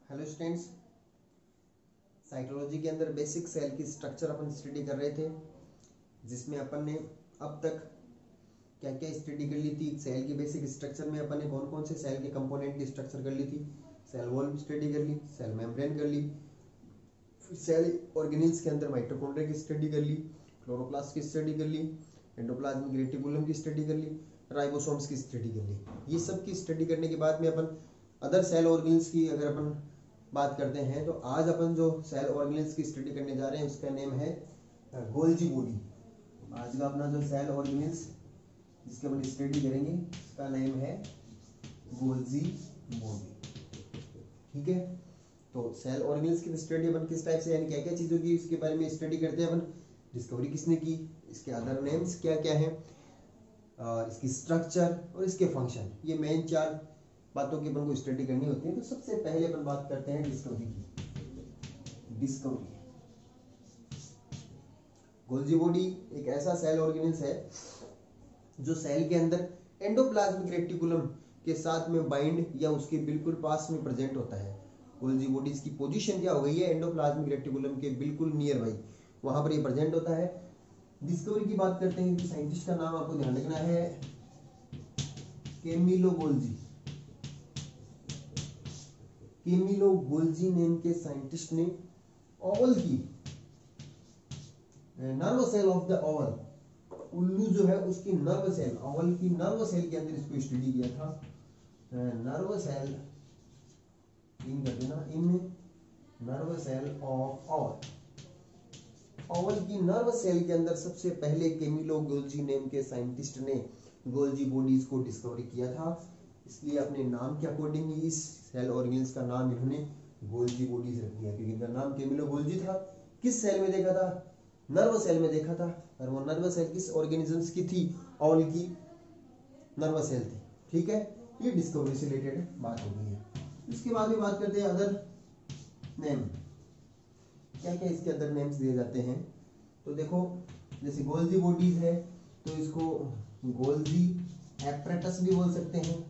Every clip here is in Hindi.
हेलो स्टूडेंट्स, साइकोलॉजी के अंदर बेसिक सेल की स्ट्रक्चर अपन स्टडी कर रहे थे, जिसमें अपन ने अब तक क्या क्या स्टडी कर ली थी। सेल की बेसिक स्ट्रक्चर में अपन ने कौन कौन से सेल के कंपोनेंट की स्ट्रक्चर कर ली थी। सेल वॉल स्टडी कर ली, सेल मेम्ब्रेन कर ली, फिर सेल ऑर्गेनेल्स के अंदर माइटोकॉन्ड्रिया की स्टडी कर ली, क्लोरोप्लास्ट की स्टडी कर ली, एंडोप्लाज्मिक रेटिकुलम की स्टडी कर ली, राइबोसोम्स की स्टडी कर ली। ये सब की स्टडी करने के बाद में अपन अदर सेल ऑर्गेनेल्स की अगर अपन बात करते हैं तो आज अपन जो सेल ऑर्गेनेल्स की स्टडी करने जा रहे हैं उसका नेम है गोल्जी बॉडी। आज का अपना जो सेल ऑर्गेनेल्स जिसके अपन स्टडी करेंगे उसका नेम है गोल्जी बॉडी। ठीक है, तो सेल ऑर्गेनेल्स की स्टडी अपन किस टाइप से, यानी क्या क्या चीजों की इसके बारे में स्टडी करते हैं अपन, डिस्कवरी किसने की, इसके अदर नेम्स क्या क्या है, इसकी स्ट्रक्चर और इसके फंक्शन, ये मेन चार बातों की अपन को स्टडी करनी होती है। तो सबसे पहले अपन बात करते हैं डिस्कवरी की। डिस्कवरी, गोल्जी बॉडी एक ऐसा सेल ऑर्गेनेल्स है जो सेल के अंदर एंडोप्लाज्मिक रेटिकुलम के साथ में बाइंड या उसके बिल्कुल पास में प्रेजेंट होता है। गोल्जी बॉडी की पोजीशन क्या हो गई है, एंडोप्लाज्मिक रेटिकुलम के बिल्कुल नियर बाई वहां पर ये प्रेजेंट होता है। डिस्कवरी की बात करते हैं तो साइंटिस्ट का नाम आपको ध्यान रखना है Camillo Golgi. Camillo Golgi name के साइंटिस्ट ने ओवल की nerve cell of the owl, उल्लू जो है उसकी नर्व सेल, ओवल की नर्व सेल के अंदर इसको स्टडी किया था। नर्व सेल इन कर देना, in nerve cell of owl, owl की नर्व सेल के अंदर सबसे पहले कैमिलो गोल्जी नेम के साइंटिस्ट ने गोल्जी बॉडीज को डिस्कवर किया था। इसलिए अपने नाम के अकॉर्डिंग इस सेल ऑर्गेनेल्स का नाम इन्होंने गोल्जी बॉडीज रख दिया, क्योंकि इनका नाम कैमिलो गोल्जी था। किस सेल में देखा था, नर्व सेल में देखा था, और वो नर्व सेल किस ऑर्गेनिजम्स की थी, ओवल की नर्व सेल थी। ठीक है, ये डिस्कवरी से रिलेटेड बात हो गई है। इसके बाद में बात करते हैं अदर नेम, क्या क्या इसके अदर नेम्स दिए जाते हैं। तो देखो, जैसे गोल्जी बॉडीज है तो इसको गोल्जी एपरेटस भी बोल सकते हैं,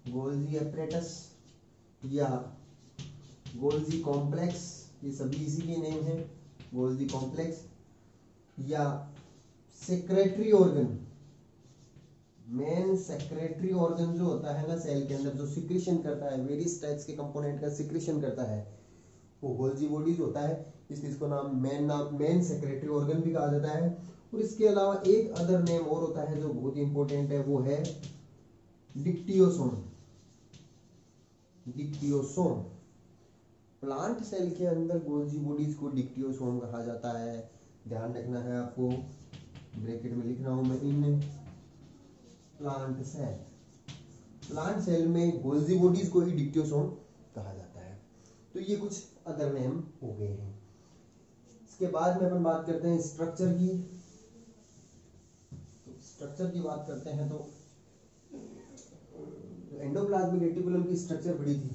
गोल्जी एपरेटस या गोल्जी कॉम्प्लेक्स, ये सभी इसी के नेम है। गोल्जी कॉम्प्लेक्स या secretary organ, main secretary organ जो होता है ना सेल के अंदर, जो सिक्रेशन करता है, वेरियस टाइप्स के कंपोनेंट का सिक्रेशन करता है, वो गोल्जी बॉडीज होता है। इसलिए इसको नाम मेन सेक्रेटरी ऑर्गन भी कहा जाता है। और इसके अलावा एक अदर नेम और होता है जो बहुत इंपॉर्टेंट है, वो है डिक्टियोसोम। डिक्टियोसोम, प्लांट सेल के अंदर गोल्जी बॉडीज को डिक्टियोसोम कहा जाता है। ध्यान रखना है आपको, ब्रैकेट में लिख रहा हूं मैं, in plant cell, plant cell में गोल्जी बॉडीज को ही डिक्टियोसोम कहा जाता है। तो ये कुछ अदर नेम हो गए हैं। इसके बाद में अपन बात करते हैं स्ट्रक्चर की। तो स्ट्रक्चर की बात करते हैं तो एंडोप्लाज्मिक रेटिकुलम की स्ट्रक्चर बड़ी थी,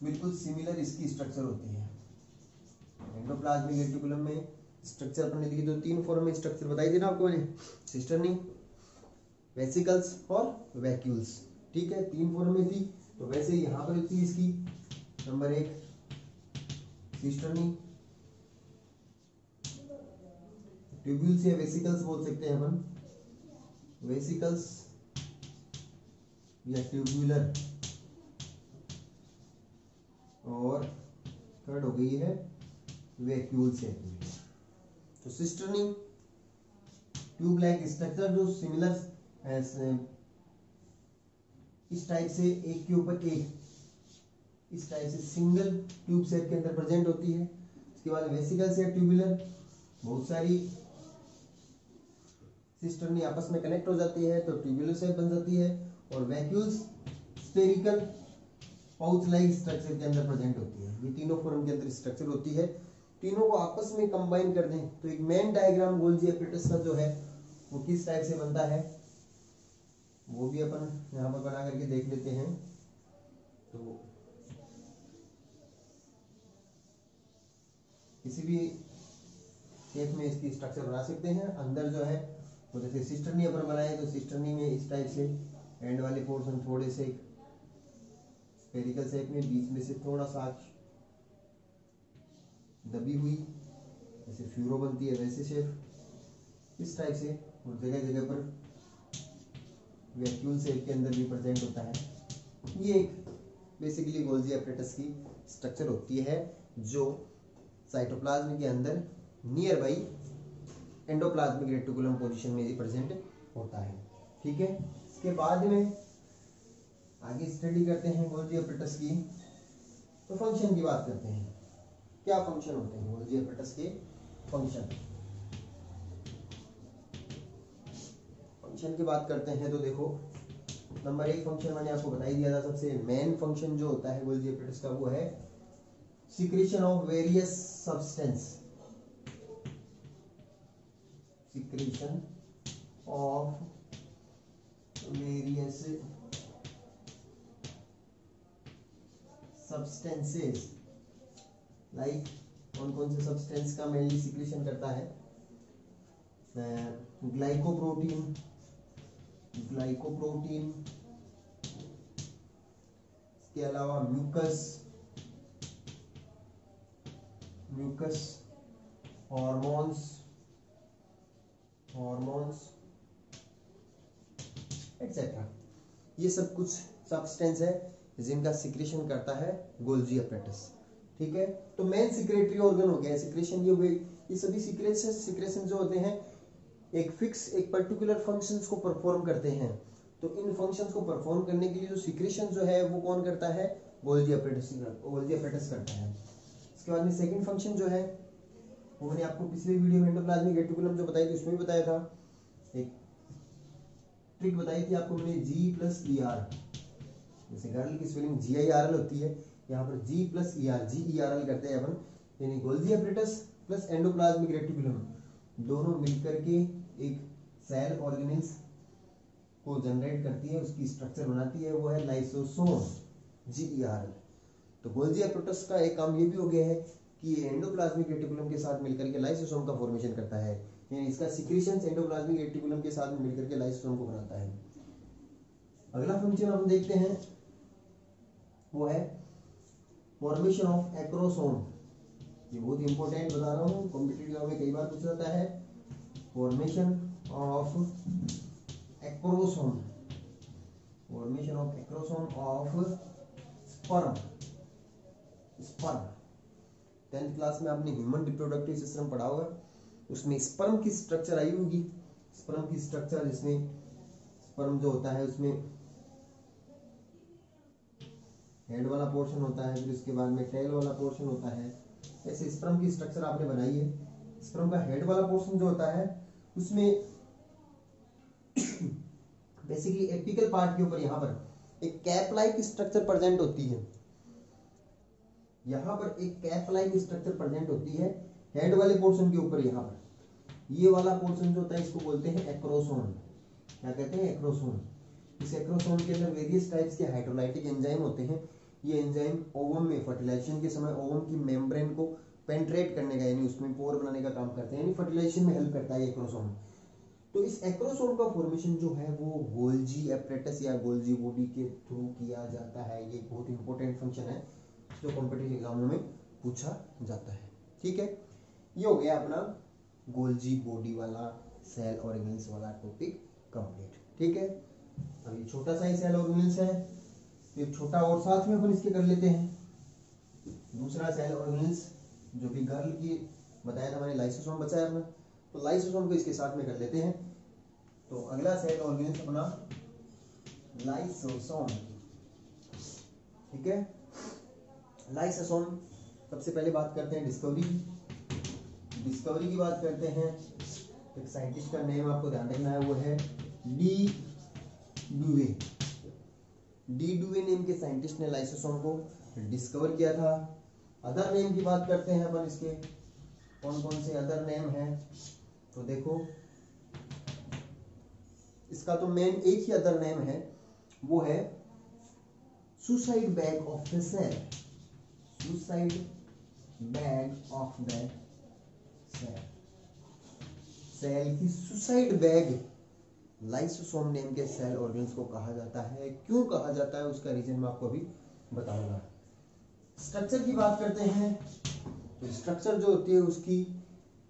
बिल्कुल सिमिलर इसकी स्ट्रक्चर होती है। एंडोप्लाज्मिक रेटिकुलम में स्ट्रक्चर अपन ने देखी तो तीन फॉर्म में स्ट्रक्चर बताई थी ना आपको मैंने, सिस्टर्नी, वेसिकल्स और वैक्यूल्स। ठीक है, तीन फॉर्म में थी। तो वैसे यहाँ पर थी इसकी नंबर 1 सिस्टर्नी, ट्यूब्यूल्स या वेसिकल्स बोल सकते हैं अपन, वेसिकल्स या ट्यूब्यूलर, और थर्ड हो गई है वैक्यूल से। तो सिस्टर्नी ट्यूब लाइक स्ट्रक्चर जो सिमिलर इस टाइप से एक के ऊपर एक, इस टाइप से सिंगल ट्यूब शेप के अंदर प्रेजेंट होती है। इसके बाद वेसिकल्स या ट्यूबुलर, बहुत सारी सिस्टर्नी आपस में कनेक्ट हो जाती है तो ट्यूबुलर शेप बन जाती है। और vacuoles spherical pouch like structure के अंदर प्रेजेंट होती है। ये तीनों फॉर्म के अंदर स्ट्रक्चर होती है। तीनों को आपस में कंबाइन कर दें तो एक मेन डायग्राम गोल्जी एपरेटस का जो है वो किस टाइप से बनता है, वो भी अपन यहाँ पर बना करके देख लेते हैं। तो किसी भी शेप में इसकी स्ट्रक्चर बना सकते हैं। अंदर जो है वो जैसे सिस्टर्नी अपन बनाए तो सिस्टर्नी में इस टाइप से एंड वाले पोर्शन थोड़े से स्फेरिकल शेप में, बीच में से थोड़ा सा दबी हुई, जैसे फ्यूरो बनती है वैसे शेप, इस टाइप से। और जगह जगह पर वैक्यूल शेप के अंदर भी प्रेजेंट होता है। ये एक बेसिकली गोल्जी एपरेटस की स्ट्रक्चर होती है जो साइटोप्लाज्म के अंदर near by endoplasmic reticulum position में ही प्रेजेंट होता है। ठीक है, इसके बाद में आगे स्टडी करते हैं गोल्जी एपरेटस की। तो फंक्शन की बात करते हैं, क्या फंक्शन होते हैं गोल्जी एपरेटस के फंक्शन की बात करते हैं। तो देखो, नंबर 1 फंक्शन मैंने आपको बता ही दिया था, सबसे मेन फंक्शन जो होता है गोल्जी एपरेटस का वो है secretion of various substance, secretion of various substances. Like कौन कौन से सब्सटेंस का मेनली सिक्रीशन करता है? ग्लाइकोप्रोटीन, इसके अलावा म्यूकस, हॉर्मोन्स एक्सेट्रा। ये सब कुछ सब्सटेंस है जिनका सिक्रेशन करता है गोल्जी एपरेटस। ठीक है, तो मेन सिक्रेटरी ऑर्गन हो गया सिक्रेशन, ये हो गई। ये सभी सिक्रेशन जो होते हैं एक पर्टिकुलर फंक्शंस को परफॉर्म करते हैं। तो इन फंक्शंस को परफॉर्म करने के लिए जो सिक्रेशन जो है वो कौन करता है? गोल्जी एपरेटस करता है। इसके बाद में सेकंड फंक्शन जो है वो मैंने आपको पिछले वीडियो में एंडोप्लाज्मिक रेटिकुलम जो बताई थी उसमें भी बताया था। एक ट्रिक बताई थी आपको मैंने, G+ER। जैसे गर्ल की स्पेलिंग GIRL होती है, यहाँ पर GERL करते हैं अपन, यानी Golgi apparatus plus endoplasmic reticulum दोनों मिलकर के एक सेल ऑर्गेनेल्स को जनरेट करती है, उसकी स्ट्रक्चर बनाती है, वो है लाइसोसोम, GERL। तो गोल्जी एपरेटस का एक काम ये भी हो गया है कि ये एंडोप्लाज्मिक रेटिकुलम के साथ मिलकर के लाइसोसोम का फॉर्मेशन करता है, यानी इसका सिक्रीशन एंडोप्लाज्मिक रेटिकुलम के साथ मिलकर के लाइसोसोम को बनाता है। अगला फंक्शन हम देखते हैं वो है फॉर्मेशन ऑफ एक्रोसोम। ये बहुत इंपॉर्टेंट बता रहा हूँ, कॉम्पिटिटिव में कई बार पूछा जाता है। Formation of acrosome of sperm. 10th class में आपने ह्यूमन रिप्रोडक्टिव सिस्टम पढ़ा होगा, उसमें स्पर्म की स्ट्रक्चर आई होगी। स्पर्म की स्ट्रक्चर जिसमें स्पर्म जो होता है उसमें हेड वाला पोर्शन होता है, फिर उसके बाद में टेल वाला पोर्शन होता है। ऐसे स्पर्म की स्ट्रक्चर आपने बनाई है। स्पर्म का हेड वाला पोर्शन जो होता है उसमें बेसिकली एपिकल पार्ट के ऊपर यहाँ पर एक कैप लाइक स्ट्रक्चर प्रेजेंट होती है। यहाँ पर एक कैप लाइक स्ट्रक्चर प्रेजेंट होती है हेड वाले पोर्शन के ऊपर। यहाँ पर ये वाला पोर्शन जो होता है इसको बोलते हैं एक्रोसोम। क्या कहते हैं? एक्रोसोम। इस एक्रोसोम के अंदर वेरियस टाइप्स के हाइड्रोलाइटिक एंजाइम होते हैं। ये एंजाइम ओवम में फर्टिलाइजेशन के समय ओवम की मेम्ब्रेन को पेंट्रेट करने का, यानी उसमें पोर बनाने का काम करते हैं, यानी फर्टिलाइजेशन में हेल्प करता है एक्रोसोम। तो इस एक्रोसोम का फॉर्मेशन जो है वो गोल्जी एपरेटस या गोल्जी बॉडी के थ्रू किया जाता है। ये बहुत इंपॉर्टेंट फंक्शन है जो कॉम्पिटिटिव एग्जामों में पूछा जाता है। ठीक है, ये हो गया अपना गोल्जी बॉडी वाला सेल ऑर्गेनेल्स वाला टॉपिक कंप्लीट। ठीक है, अभी छोटा सा ही सेल ऑर्गेनेल्स है, एक छोटा और साथ में अपन इसके कर लेते हैं। दूसरा सेल ऑर्गेनेल्स जो भी गर्ल की बताया था मैंने, लाइसोसोम बचा है अपना, तो लाइसोसोम को इसके साथ में कर लेते हैं। तो अगला सेल ऑर्गेनेल्स अपना लाइसोसोम। ठीक है, लाइसोसोम सबसे पहले बात करते हैं डिस्कवरी की बात करते हैं। एक साइंटिस्ट का नेम आपको ध्यान रखना है, वो है डी डुवे नेम के साइंटिस्ट ने लाइसोसोम को डिस्कवर किया था। अदर नेम की बात करते हैं अपन, इसके कौन कौन से अदर नेम हैं। तो देखो, इसका तो मेन एक ही अदर नेम है, वो है suicide bag of the cell. Suicide bag of the cell की सुसाइड बैग लाइसोसोम नेम के सेल ऑर्गेन्स को कहा जाता है। क्यों कहा जाता है उसका रीजन मैं आपको अभी बताऊंगा। स्ट्रक्चर की बात करते हैं तो स्ट्रक्चर जो होती है उसकी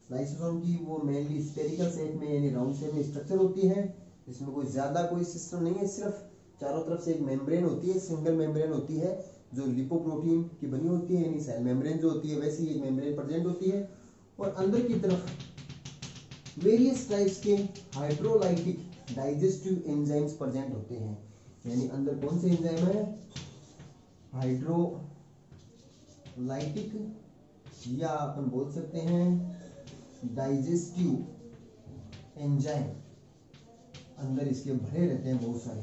लाइसोसोम की वो मेनली स्फेरिकल शेप में यानी राउंड शेप में स्ट्रक्चर होती है। इसमें कोई ज्यादा कोई सिस्टम नहीं है, सिर्फ चारों तरफ से एक मेम्ब्रेन होती है, सिंगल मेम्ब्रेन होती है जो लिपोप्रोटीन की बनी होती है, यानी सेल मेम्ब्रेन जो होती है वैसी एक मेम्ब्रेन प्रेजेंट होती है। और अंदर की तरफ वेरियस टाइप्स के हाइड्रोलाइटिक डाइजेस्टिव एंजाइम्स प्रेजेंट होते हैं। यानी अंदर कौन से एंजाइम है? हाइड्रोलाइटिक, या अपन बोल सकते हैं डाइजेस्टिव एंजाइम अंदर इसके भरे रहते हैं बहुत सारे,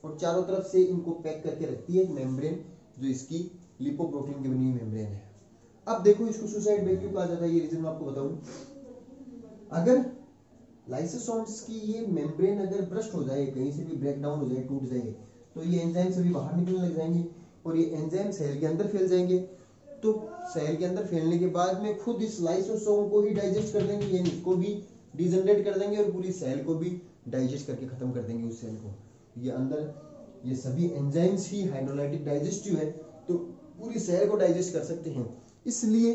और चारों तरफ से इनको पैक करके रखती है एक मेम्ब्रेन जो इसकी लिपोप्रोटीन की बनी हुई मेम्ब्रेन है। अब देखो इसको सुसाइड बैग क्यों कहा जाता है, ये रीजन मैं आपको बताऊं। अगर लाइसोसोम्स की ये मेम्ब्रेन अगर ब्रस्ट हो जाए, कहीं से भी ब्रेक डाउन हो जाए, टूट जाए, तो ये एंजाइम सभी बाहर निकलने लग जाएंगे और ये एंजाइम सेल के अंदर फैल जाएंगे। तो सेल के अंदर फैलने के बाद में खुद इस लाइसोसोम को ही डाइजेस्ट कर देंगे, यानी इसको भी डिजनरेट कर देंगे और पूरी सेल को भी डाइजेस्ट करके खत्म कर देंगे उस सेल को। ये अंदर ये सभी एंजाइम्स ही हाइड्रोलाइटिक डाइजेस्टिव है, तो पूरी सेल को डाइजेस्ट कर सकते हैं। इसलिए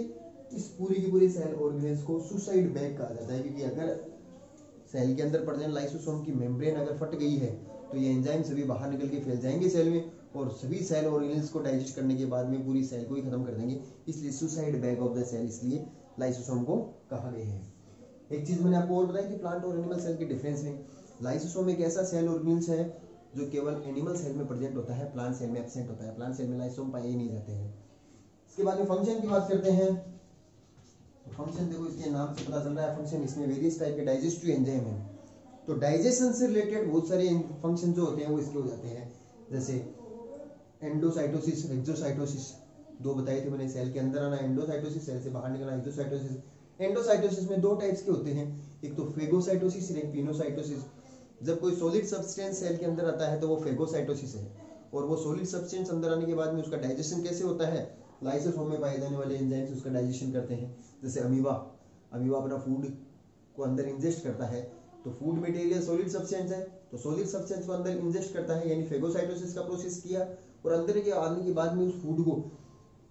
इस पूरी की पूरी सेल ऑर्गेनेल्स को सुसाइड बैग कहा जाता है, क्योंकि अगर सेल के अंदर प्रेजेंट लाइसोसोम की मेम्ब्रेन अगर फट गई है तो ये एंजाइम सभी बाहर निकल के फैल जाएंगे सेल में और सभी सेल ऑर्गेनेल्स को डाइजेस्ट करने के बाद में पूरी सेल को ही खत्म कर देंगे। इसलिए suicide bag of the cell इसलिए लाइसोसोम को कहा गया है। एक चीज मैंने आपको और बताई कि प्लांट और एनिमल सेल के डिफरेंस में, लाइसोसोम एक ऐसा सेल ऑर्गेनेल्स है जो केवल एनिमल सेल में प्रेजेंट होता है, प्लांट सेल में एब्सेंट होता है। प्लांट सेल में लाइसोसोम पाए ही नहीं जाते हैं। इसके बाद में फंक्शन की बात करते हैं। फंक्शन देखो इसके नाम से पता चल रहा है फंक्शन, इसमें वेरियस टाइप के डाइजेस्टिव एंजाइम है। तो डाइजेशन से रिलेटेड बहुत सारे फंक्शन जो होते हैं वो इसके हो जाते हैं, जैसे एंडोसाइटोसिस, एक्सोसाइटोसिस, दो बताए थे मैंने। सेल के अंदर आना एंडोसाइटोसिस, सेल से बाहर निकलना एक्सोसाइटोसिस। एंडोसाइटोसिस में दो टाइप्स के होते हैं, एक तो फेगोसाइटोसिस, एक पिनोसाइटोसिस। जब कोई सॉलिड सब्सटेंस सेल के अंदर आता है तो वो फेगोसाइटोसिस है, और वो सॉलिड सब्सटेंस अंदर आने के बाद में उसका डाइजेशन कैसे होता है? लाइसोसोम में पाए जाने वाले एंजाइम्स उसका डाइजेशन करते हैं। जैसे अमीबा अपना फूड को अंदर इंजेस्ट करता है, तो फूड मटेरियल सॉलिड सब्सटेंस है, तो सॉलिड सब्सटेंस को अंदर इंजेस्ट करता है, यानी फेगोसाइटोसिस का प्रोसेस किया, और अंदर के आने के बाद में उस फूड को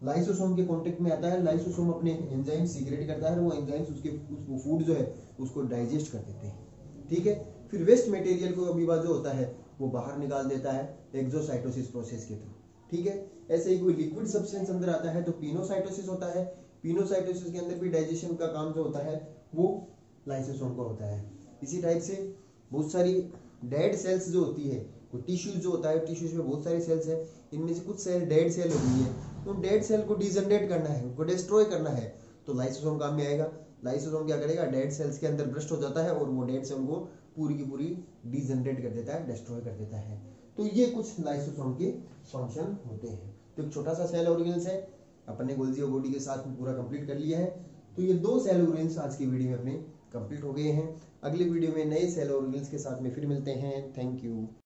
लाइसोसोम के कांटेक्ट में आता है। लाइसोसोम अपने एंजाइम सीक्रेट करता है, वो एंजाइम्स उसके वो फूड जो है उसको डाइजेस्ट कर देते हैं। ठीक है, फिर वेस्ट मटेरियल को अमीबा जो होता है वो बाहर निकाल देता है एक्सोसाइटोसिस प्रोसेस के थ्रू। ठीक है, ऐसे ही कोई लिक्विड सब्सटेंस अंदर आता है तो पिनोसाइटोसिस होता है। पिनोसाइटोसिस के अंदर भी डाइजेशन का काम जो होता है वो लाइसोसोम का होता है। इसी टाइप से बहुत सारी डेड सेल्स जो होती है, वो टिश्यूज जो होता है, टिश्यूज में बहुत सारी सेल्स है, इनमें से कुछ सेल डेड सेल हो गई है, तो डेड सेल को डिजनरेट करना है, उनको डिस्ट्रॉय करना है, तो लाइसोसोम काम में आएगा। लाइसोसोम क्या करेगा? डेड सेल्स के अंदर ब्रस्ट हो जाता है और वो डेड सेल को पूरी की पूरी डिजनरेट कर देता है, डिस्ट्रॉय कर देता है। तो ये कुछ लाइसोसोम के फंक्शन होते हैं। तो एक छोटा सा सेल ऑर्गेनेल्स है, अपने गोल्जी और बॉडी के साथ में पूरा कंप्लीट कर लिया है। तो ये दो सेल ऑर्गेनेल्स आज की वीडियो में अपने कंप्लीट हो गए हैं। अगले वीडियो में नए सेल ऑर्गेनेल्स के साथ में फिर मिलते हैं। Thank you.